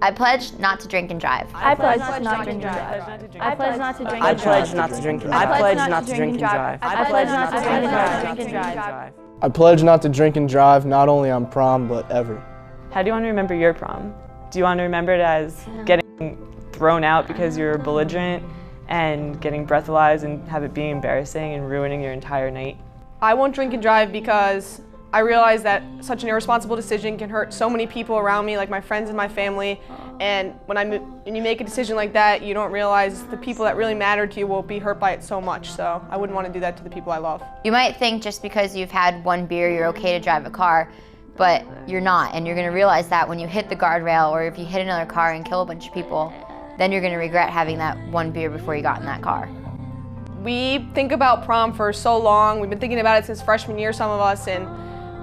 I pledge not to drink and drive. I pledge not to drink and drive. I pledge not to drink I and drive. pledge not to drink and drive. I pledge not to drink and drive. I pledge not to drink and drive. I pledge not to drink and drive, not only on prom, but ever. How do you want to remember your prom? Do you want to remember it as getting thrown out because you were belligerent and getting breathalyzed and have it being embarrassing and ruining your entire night? I won't drink and drive because I realize that such an irresponsible decision can hurt so many people around me, like my friends and my family. And when you make a decision like that, you don't realize the people that really matter to you will be hurt by it so much. So I wouldn't want to do that to the people I love. You might think just because you've had one beer, you're okay to drive a car, but you're not. And you're going to realize that when you hit the guardrail or if you hit another car and kill a bunch of people, then you're going to regret having that one beer before you got in that car. We think about prom for so long. We've been thinking about it since freshman year, some of us, and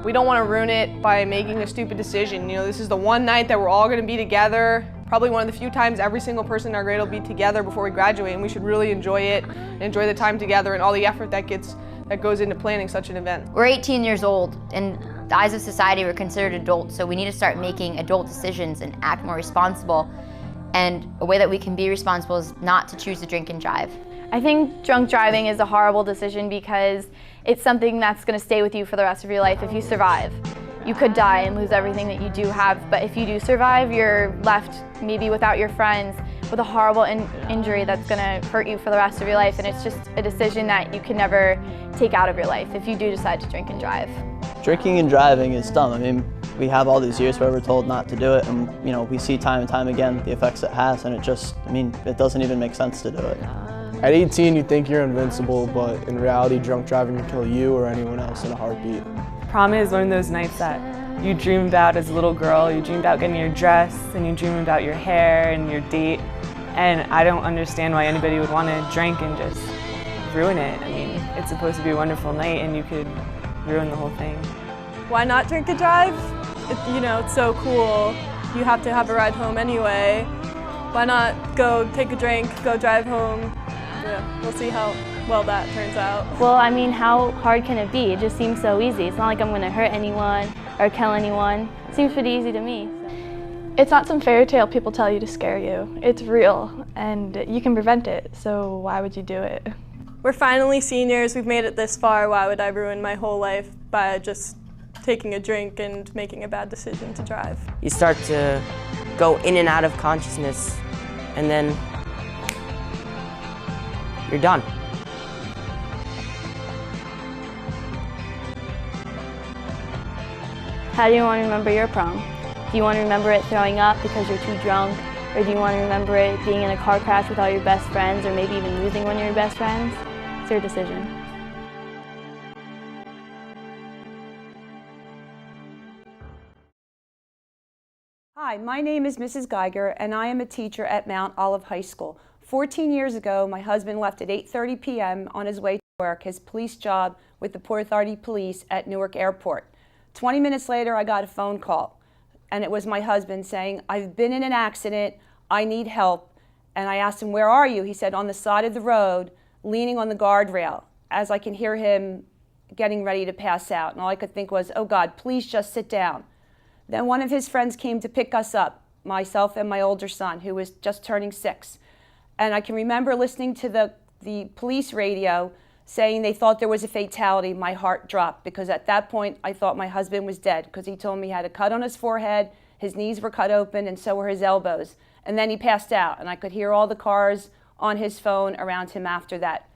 we don't want to ruin it by making a stupid decision. You know, this is the one night that we're all going to be together. Probably one of the few times every single person in our grade will be together before we graduate, and we should really enjoy it and enjoy the time together and all the effort that goes into planning such an event. We're 18 years old. In the eyes of society, we're considered adults, so we need to start making adult decisions and act more responsible. And a way that we can be responsible is not to choose to drink and drive. I think drunk driving is a horrible decision because it's something that's going to stay with you for the rest of your life if you survive. You could die and lose everything that you do have, but if you do survive, you're left maybe without your friends with a horrible injury that's going to hurt you for the rest of your life, and it's just a decision that you can never take out of your life if you do decide to drink and drive. Drinking and driving is dumb. I mean, we have all these years where we're told not to do it, and you know, we see time and time again the effects it has, and it doesn't even make sense to do it. At 18, you think you're invincible, but in reality, drunk driving can kill you or anyone else in a heartbeat. Prom is one of those nights that you dream about as a little girl. You dream about getting your dress, and you dream about your hair and your date. And I don't understand why anybody would want to drink and just ruin it. I mean, it's supposed to be a wonderful night, and you could ruin the whole thing. Why not drink and drive? It's so cool. You have to have a ride home anyway. Why not go take a drink, go drive home? Yeah, we'll see how well that turns out. Well, I mean, how hard can it be? It just seems so easy. It's not like I'm going to hurt anyone or kill anyone. It seems pretty easy to me. It's not some fairy tale people tell you to scare you. It's real, and you can prevent it, so why would you do it? We're finally seniors. We've made it this far. Why would I ruin my whole life by just taking a drink and making a bad decision to drive? You start to go in and out of consciousness, and then you're done. How do you want to remember your prom? Do you want to remember it throwing up because you're too drunk? Or do you want to remember it being in a car crash with all your best friends, or maybe even losing one of your best friends? It's your decision. Hi, my name is Mrs. Geiger, and I am a teacher at Mount Olive High School. 14 years ago, my husband left at 8:30 p.m. on his way to work, his police job with the Port Authority Police at Newark Airport. 20 minutes later, I got a phone call, and it was my husband saying, "I've been in an accident, I need help." And I asked him, "Where are you?" He said, "On the side of the road, leaning on the guardrail," as I can hear him getting ready to pass out. And all I could think was, "Oh God, please just sit down." Then one of his friends came to pick us up, myself and my older son, who was just turning 6. And I can remember listening to the police radio saying they thought there was a fatality. My heart dropped, because at that point I thought my husband was dead, because he told me he had a cut on his forehead, his knees were cut open, and so were his elbows. And then he passed out, and I could hear all the cars on his phone around him after that.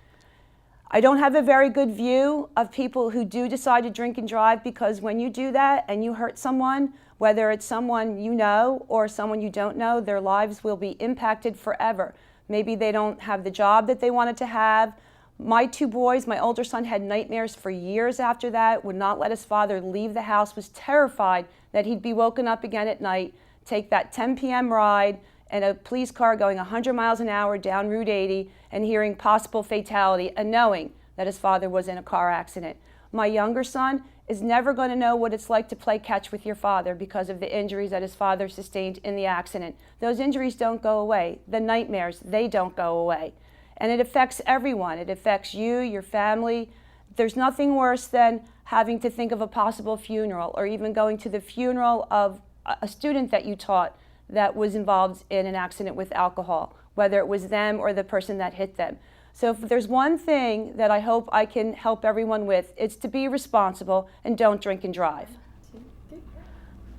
I don't have a very good view of people who do decide to drink and drive, because when you do that and you hurt someone, whether it's someone you know or someone you don't know, their lives will be impacted forever. Maybe they don't have the job that they wanted to have. My 2 boys, my older son had nightmares for years after that, would not let his father leave the house, was terrified that he'd be woken up again at night, take that 10 p.m. ride in a police car going 100 miles an hour down Route 80 and hearing possible fatality and knowing that his father was in a car accident. My younger son is never going to know what it's like to play catch with your father because of the injuries that his father sustained in the accident. Those injuries don't go away. The nightmares, they don't go away. And it affects everyone. It affects you, your family. There's nothing worse than having to think of a possible funeral, or even going to the funeral of a student that you taught that was involved in an accident with alcohol, whether it was them or the person that hit them. So if there's one thing that I hope I can help everyone with, it's to be responsible and don't drink and drive.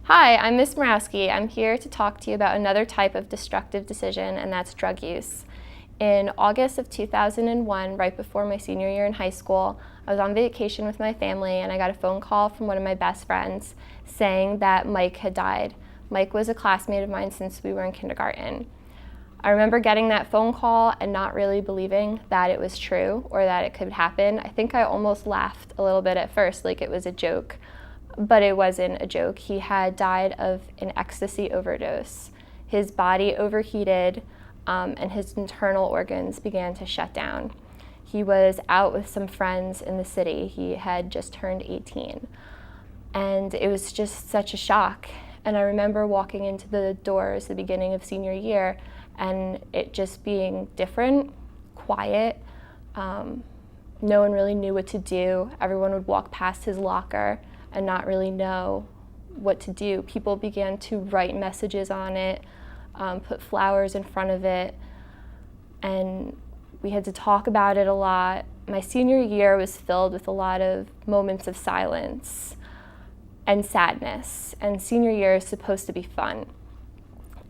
Hi, I'm Ms. Morawski. I'm here to talk to you about another type of destructive decision, and that's drug use. In August of 2001, right before my senior year in high school, I was on vacation with my family and I got a phone call from one of my best friends saying that Mike had died. Mike was a classmate of mine since we were in kindergarten. I remember getting that phone call and not really believing that it was true or that it could happen. I think I almost laughed a little bit at first, like it was a joke, but it wasn't a joke. He had died of an ecstasy overdose. His body overheated and his internal organs began to shut down. He was out with some friends in the city. He had just turned 18. And it was just such a shock. And I remember walking into the doors the beginning of senior year and it just being different, quiet. No one really knew what to do. Everyone would walk past his locker and not really know what to do. People began to write messages on it, put flowers in front of it, and we had to talk about it a lot. My senior year was filled with a lot of moments of silence and sadness, and senior year is supposed to be fun.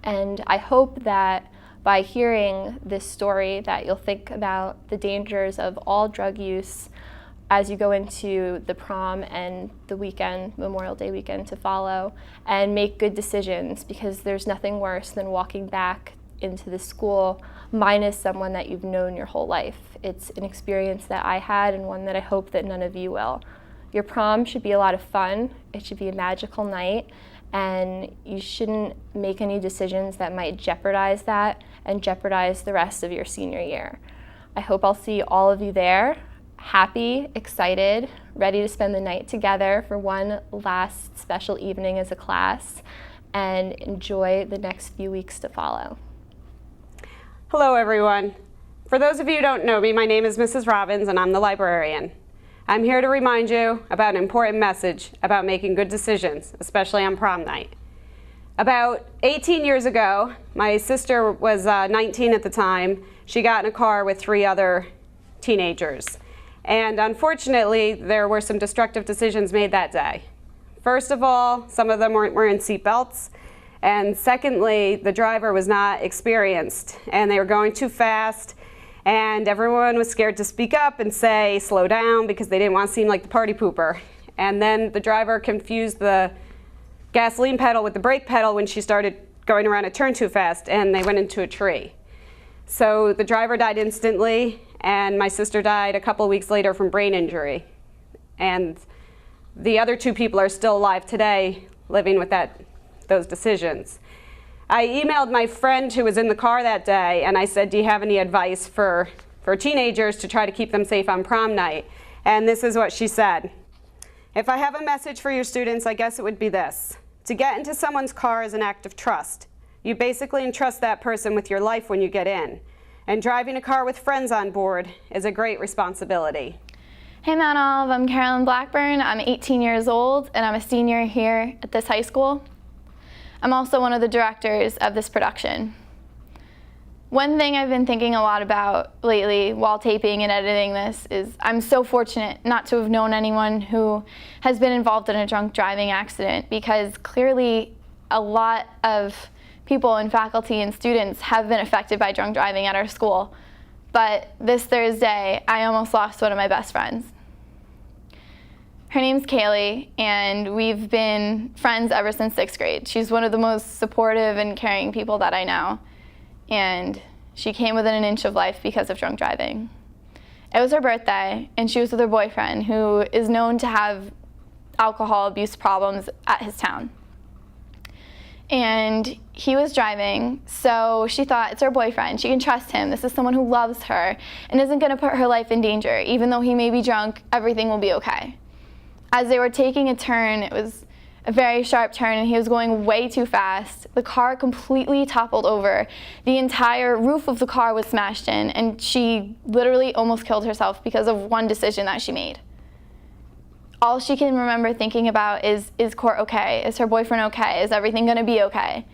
And I hope that by hearing this story that you'll think about the dangers of all drug use as you go into the prom and the weekend, Memorial Day weekend to follow, and make good decisions, because there's nothing worse than walking back into the school minus someone that you've known your whole life. It's an experience that I had and one that I hope that none of you will. Your prom should be a lot of fun. It should be a magical night, and you shouldn't make any decisions that might jeopardize that and jeopardize the rest of your senior year. I hope I'll see all of you there, happy, excited, ready to spend the night together for one last special evening as a class, and enjoy the next few weeks to follow. Hello everyone. For those of you who don't know me, my name is Mrs. Robbins and I'm the librarian. I'm here to remind you about an important message about making good decisions, especially on prom night. About 18 years ago, my sister was 19 at the time. She got in a car with 3 other teenagers. And unfortunately, there were some destructive decisions made that day. First of all, some of them weren't wearing seat belts. And secondly, the driver was not experienced and they were going too fast, and everyone was scared to speak up and say slow down because they didn't want to seem like the party pooper. And then the driver confused the gasoline pedal with the brake pedal when she started going around a turn too fast, and they went into a tree. So the driver died instantly, and my sister died a couple of weeks later from brain injury. And the other 2 people are still alive today living with those decisions. I emailed my friend who was in the car that day and I said, do you have any advice for teenagers to try to keep them safe on prom night? And this is what she said. If I have a message for your students, I guess it would be this. To get into someone's car is an act of trust. You basically entrust that person with your life when you get in. And driving a car with friends on board is a great responsibility. Hey Mount Olive, I'm Carolyn Blackburn. I'm 18 years old and I'm a senior here at this high school. I'm also one of the directors of this production. One thing I've been thinking a lot about lately while taping and editing this is I'm so fortunate not to have known anyone who has been involved in a drunk driving accident, because clearly a lot of people and faculty and students have been affected by drunk driving at our school. But this Thursday, I almost lost one of my best friends. Her name's Kaylee, and we've been friends ever since 6th grade. She's one of the most supportive and caring people that I know, and she came within an inch of life because of drunk driving. It was her birthday, and she was with her boyfriend, who is known to have alcohol abuse problems at his town. And he was driving, so she thought, it's her boyfriend, she can trust him, this is someone who loves her and isn't going to put her life in danger. Even though he may be drunk, everything will be okay. As they were taking a turn, it was a very sharp turn and he was going way too fast. The car completely toppled over. The entire roof of the car was smashed in, and she literally almost killed herself because of one decision that she made. All she can remember thinking about is Court okay? Is her boyfriend okay? Is everything gonna be okay?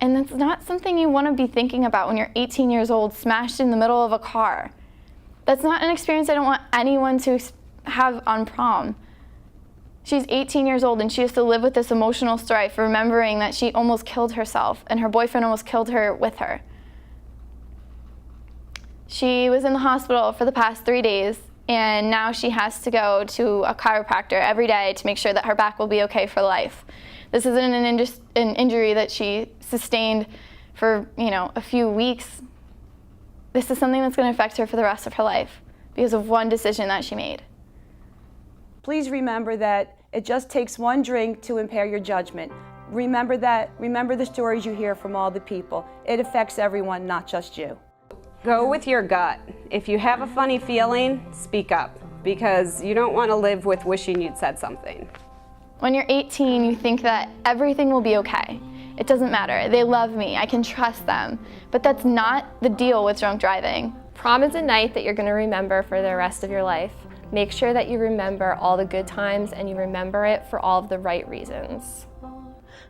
And that's not something you want to be thinking about when you're 18 years old, smashed in the middle of a car. That's not an experience I don't want anyone to have on prom. She's 18 years old and she has to live with this emotional strife, remembering that she almost killed herself and her boyfriend almost killed her with her. She was in the hospital for the past 3 days, and now she has to go to a chiropractor every day to make sure that her back will be okay for life. This isn't an injury that she sustained for, a few weeks. This is something that's going to affect her for the rest of her life because of one decision that she made. Please remember that it just takes one drink to impair your judgment. Remember the stories you hear from all the people. It affects everyone, not just you. Go with your gut. If you have a funny feeling, speak up, because you don't want to live with wishing you'd said something. When you're 18, you think that everything will be okay. It doesn't matter. They love me. I can trust them. But that's not the deal with drunk driving. Prom is a night that you're going to remember for the rest of your life. Make sure that you remember all the good times and you remember it for all of the right reasons.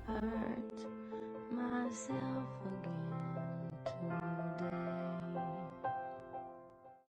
Hurt myself